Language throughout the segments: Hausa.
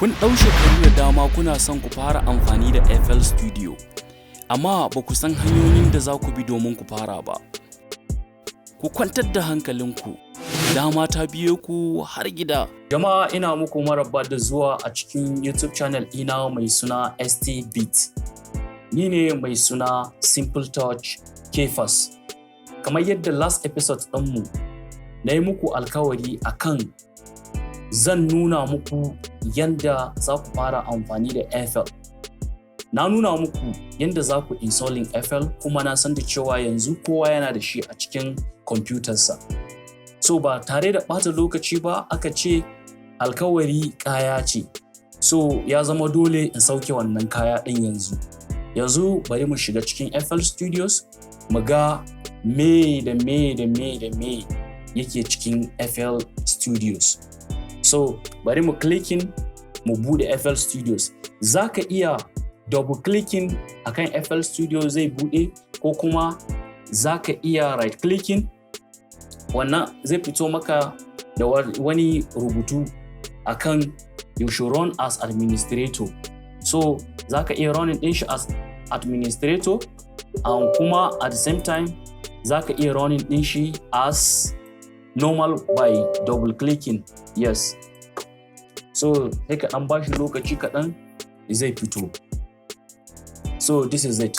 Kun ɗau shekaru da dama kuna son ku fara amfani da FL Studio, amma ba ku san hanyoyin da za ku bi domin ku fara ba. Ku kwantar da hankalinku, dama ta biyo ku har gida. Jama'a ina muku maraba da zuwa a cikin YouTube channel ina mai suna ST Beat. Ni ne mai suna Simpletouch KefaZz. Kamar yadda last episode ɗinmu, na yi muku alkawari akan zan nuna muku yadda za ku fara amfani da FL. Na nuna muku yadda za ku installing FL kuma na san da cewa yanzu kowa yana da shi a cikin kwamfutarsa. So ba tare da ɓata lokaci ba aka ce alkawari kaya ce. So ya zama dole in sauke wannan kaya ɗin yanzu. Yanzu bari mu shiga cikin FL Studios mu ga me yake cikin FL Studios. So bari mu clicking mu bude FL Studios. Za ka iya double clicking akan FL Studios zai bude, ko kuma za ka iya right clicking, wannan zai fito maka da wani rubutu akan you should run as administrator. So za ka iya running din shi as administrator, and kuma at the same time za ka iya running din shi as normal by double clicking. Yes. So sai ka dan bashi lokaci kaɗan zai fito. So this is it.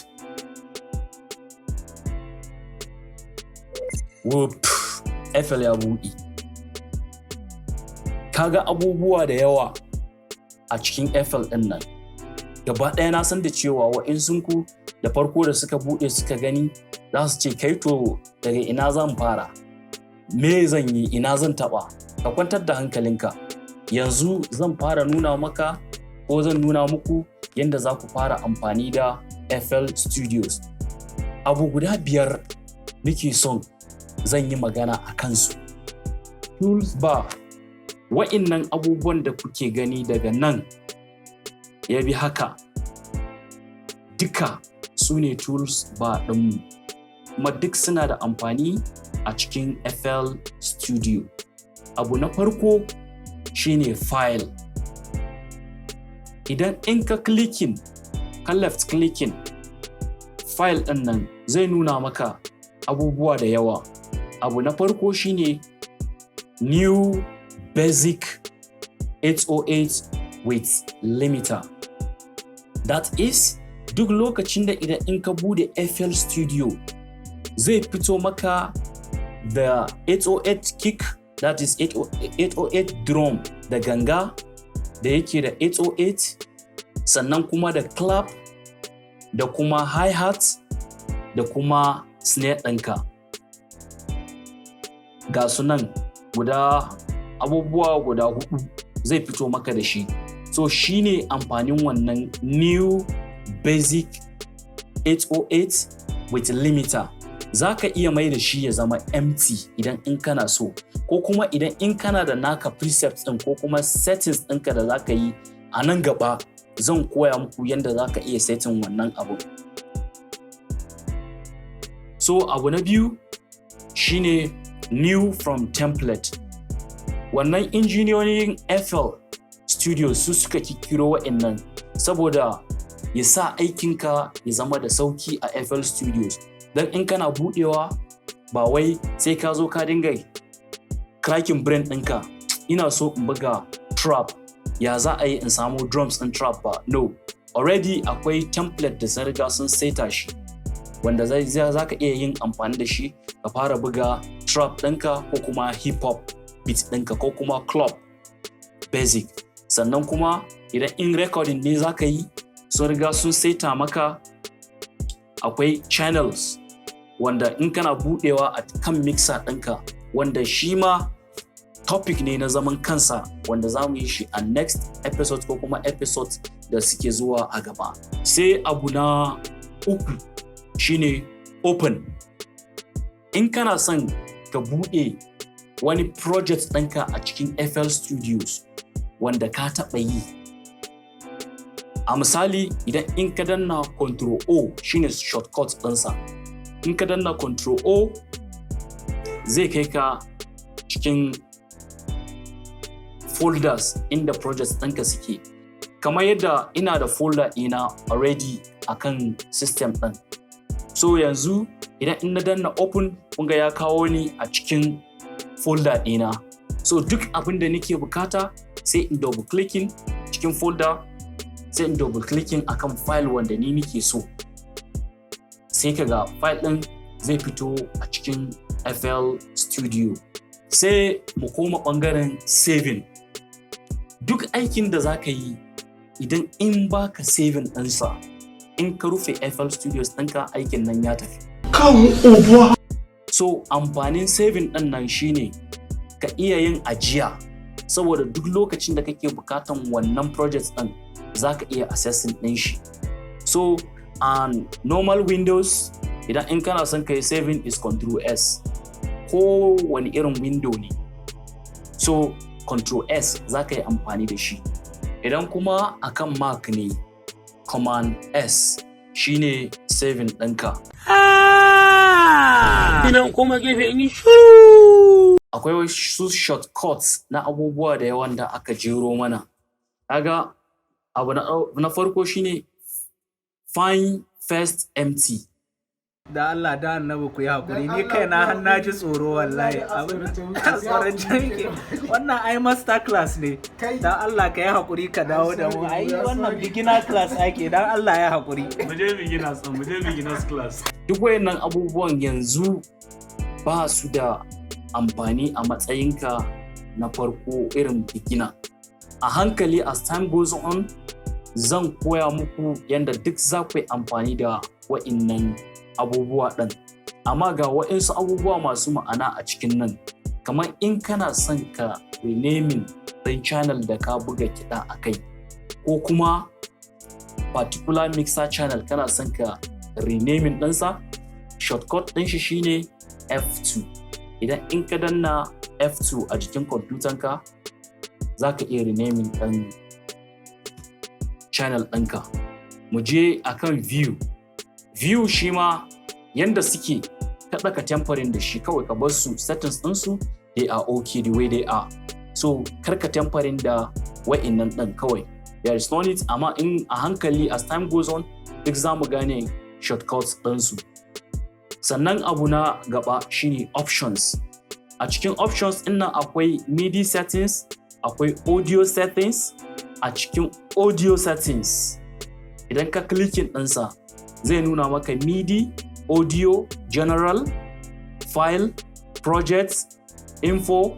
Whoop, FL ya buɗe. Kaga abubuwa da yawa a cikin FL ɗin nan. Gaba ɗaya na san da cewa wa'insunku da farko da suka buɗe suka gani za su ce kai to daga ina zan fara? Me zan yi? Ina zan taɓa? Ka kwantar da hankalinka. Yanzu zan fara nuna maka ko zan nuna muku yadda za ku fara amfani da FL Studios. Abu guda 5 nake son zan yi magana a kansu. Tools bar, wa'innan abubuwan da kuke gani daga nan ya bi haka, duka su ne tools bar ɗinmu, kuma duk suna da amfani a cikin FL Studio. Abu na farko shine file. Idan in ka clicking, ka left clicking, file ɗin nan zai nuna maka abubuwa da yawa. Abu na farko shine new basic 808 with limiter. That is, duk lokacin da idan in ka bude FL Studio zai fito maka da 808 kick, that is 808 drum da ganga da yake da 808, sannan kuma da clap da kuma hi-hat da kuma snare ɗinka. Ga sunan abubuwa guda 4 zai fito maka da shi. So shine amfanin wannan new basic 808 with limiter. Za ka iya mai da shi ya zama empty idan in kana so, ko kuma idan in kana da naka presets ɗin ko kuma settings ɗinka da za ka yi a nan gaba, zan koya muku yadda za ka iya setting wannan abu. So abu na biyu shine new from template. Wannan injiniyoyin FL Studio su suka kikiro wa'annan saboda ya sa aikinka ya zama da sauki a FL Studios. Dan in kana budewa ba wai sai ka zo ka dinga cracking brain ɗinka, ina so in buga trap, ya za a yi in samu drums ɗin trap ba. No, already akwai template da sun riga sun saita shi, wanda za ka iya yin amfani da shi ka fara buga trap ɗinka ko kuma hip hop beat ɗinka ko kuma club basic. Sannan kuma idan in recording ne za ka yi, sun riga sun saita maka akwai channels wanda in kana budewa a kan mixer ɗinka, wanda shi ma topic ne na zaman kansa wanda za mu yi shi a next episode ko kuma episode da suke zuwa a gaba. Sai abu na 3 shine open. In kana son ka bude wani project ɗinka a cikin FL Studios wanda ka taɓa yi, a misali idan in ka danna Ctrl O shine shortcut ɗinsa, in ka danna Ctrl O zai kai ka cikin folders inda projects ɗinka suke. Kamar yadda ina da folder ina already akan system ɗin. So yanzu idan in na danna open kunga ya kawo ni a cikin folder ɗina. So duk abin da nake bukata sai in double clicking cikin folder, sai in double clicking akan file wanda ni nake so. Sai kaga file ɗin zai fito a cikin FL Studio. Sai mu koma ɓangaren saving. Duk aikin da za ka yi idan in baka saving ɗinsa, in ka rufe FL Studios ɗinka aikin nan ya tafi. So amfanin saving ɗin nan shine ka iya yin ajiya, saboda duk lokacin da kake bukatan wannan project ɗin za ka iya accessing ɗin shi. So on normal Windows idan in kana son ka yi saving is Ctrl S. Ko wani irin window ne. So Ctrl S za ka yi amfani da shi. Idan kuma akan Mac ne, Command S shine saving ɗinka. Ina kuma gefe in yi shuru. Akwai su shortcuts na abubuwa da yawan da aka jero mana. Kaga abu na farko shine find first empty. Da Allah da annabi ku yi hakuri, ni kai na har na ji tsoro wallahi. Abin tsoron jirgi wannan ai master class ne. Dan Allah ka yi hakuri ka dawo da mu. Ai wannan beginner class ake, dan Allah ya hakuri. Mu je beginners class. Duk wayannan abubuwan yanzu ba su da amfani a matsayinka na farko irin beginner. A hankali as time goes on zan koya muku yanda duk za ku yi amfani da wa'innan abubuwa ɗin. Amma ga waɗansu abubuwa masu ma'ana a cikin nan, kamar in kana son ka renaming ɗin channel da ka buga kiɗa a kai, ko kuma particular mixer channel kana son ka renaming ɗinsa, shortcut ɗin shi shine F2. Idan in ka danna F2 a jikin kwamfutanka za ka iya renaming ɗin channel ɗinka. Mu je akan view shi ma yanda suke ka ɗaka tempering da shi, kawai ka bar su settings ɗinsu they are okay the way they are. So karka tempering da wa'innan ɗin kawai, there is no need, amma in a hankali as time goes on duk za mu gane shortcuts ɗinsu. Sannan abu na gaba shine options. A cikin options ɗin nan akwai MIDI settings, akwai audio settings. A cikin audio settings idan ka clicking ɗinsa zai nuna maka MIDI, audio, general, file, projects, info,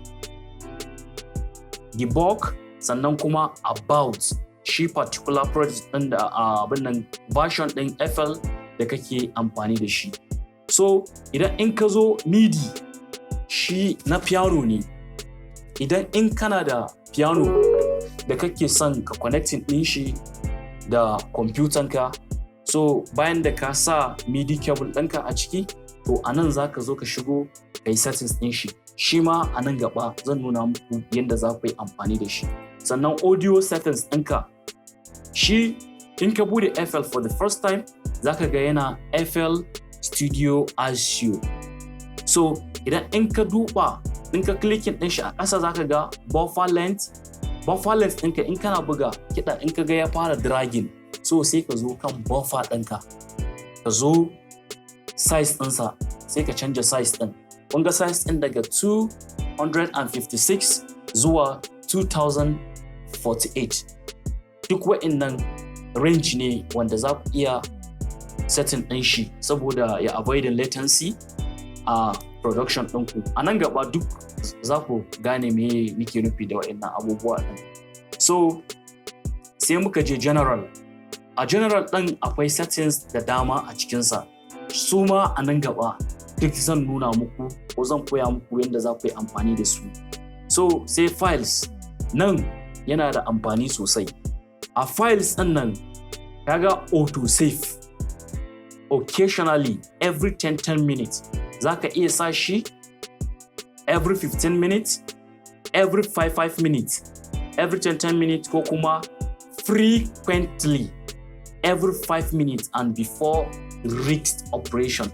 debug, sannan kuma about shi particular project ɗin da abin nan version ɗin FL da kake amfani da shi. So idan in ka zo MIDI shi na piano ne. Idan in kana da piano da kake son ka connecting ɗin shi da kwamfutanka, so bayan da ka sa MIDI cable ɗinka a ciki, to a nan za ka zo ka shigo ka yi settings ɗin shi. Shi ma a nan gaba zan nuna muku yadda za ku yi amfani da shi. Sannan audio settings ɗinka, shi in ka bude FL for the first time za ka ga yana FL Studio Audio. So idan in ka duba, in ka clicking ɗin shi a ƙasa za ka ga buffer length ɗinka in kana buga kiɗa in ka ga ya fara dragging, so sai ka zo kan buffer ɗinka, ka zo size ɗinsa sai ka canja size ɗin. Kun ga size ɗin daga 256 zuwa 2048. Duk wa'innan range ne wanda za ku iya setting ɗin shi saboda ya avoiding latency a production ɗinku. A nan gaba duk za ku gane me nake nufi da wa'innan abubuwa ɗin. So sai muka je general. A general ɗin akwai settings da dama a cikinsa. Su ma a nan gaba duk zan nuna muku ko zan koya muku yadda za ku yi amfani da su. So sai files nan yana da amfani sosai. A files ɗin nan kaga auto save. Occasionally every 10 minutes za ka iya sa shi every 15 minutes, every 5 minutes, every 10 minutes, ko kuma frequently every 5 minutes and before risked operation.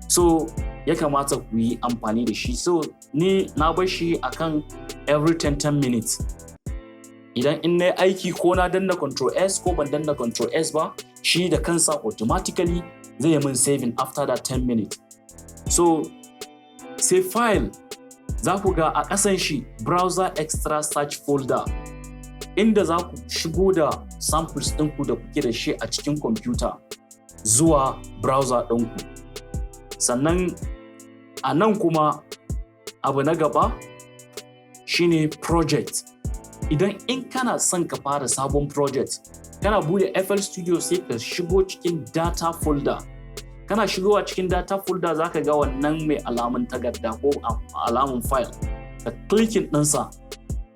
So ya kamata ku yi amfani da shi. So ni na bar shi akan every 10 minutes. idan in na aiki ko na danna control S ko ban danna control S ba, shi da kansa automatically zai min saving after that 10 minutes. So sai file, za ku ga a ƙasan shi browser extra search folder, inda za ku shigo da samples ɗinku da kuke da shi a cikin computer zuwa browser ɗinku. Sannan a nan kuma abu na gaba shine project. Idan in kana son ka fara sabon project, kana bude FL Studio sai ka shigo cikin data folder. Kana shigowa cikin data folder za ka ga wannan mai alamun takarda ko alamun file. Ka clicking ɗinsa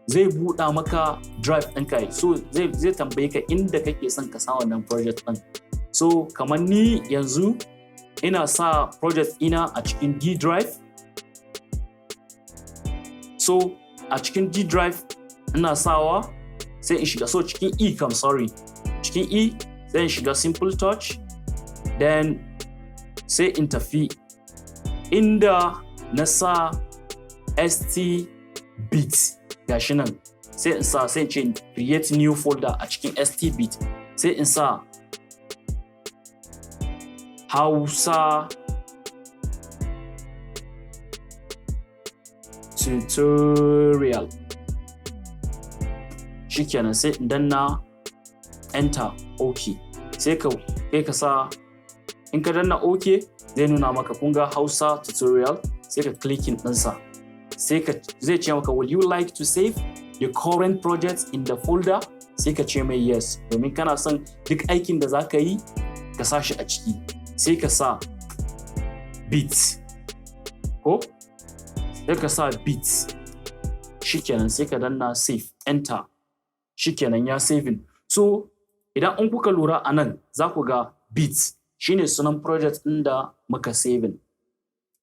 zai buɗa maka drive ɗinka. So zai tambaye ka inda kake son ka sa wannan project ɗin. So kamar ni yanzu ina sa project ina a cikin D drive. So a cikin D drive ina sawa sai in shiga, so cikin E cikin E sai in shiga Simpletouch, then sai in tafi inda na sa ST bit, gashi nan sai in sa, sai in ce create new folder a cikin ST bit, sai in sa Hausa tutorial. Shikenan sai in danna enter OK. Sai ka sa, in ka danna OK zai nuna maka kun ga Hausa tutorial, sai ka clicking ɗinsa. Zai ce maka will you like to save the current project in the folder? Sai ka ce mai yes, domin kana son duk aikin da za ka yi ka sa shi a ciki. Sai ka sa bits ko sai ka sa bits. Shikenan sai ka danna save enter. Shikenan ya saving. So idan an kuka lura a nan za ku ga bits shine sunan project ɗin da muka saving.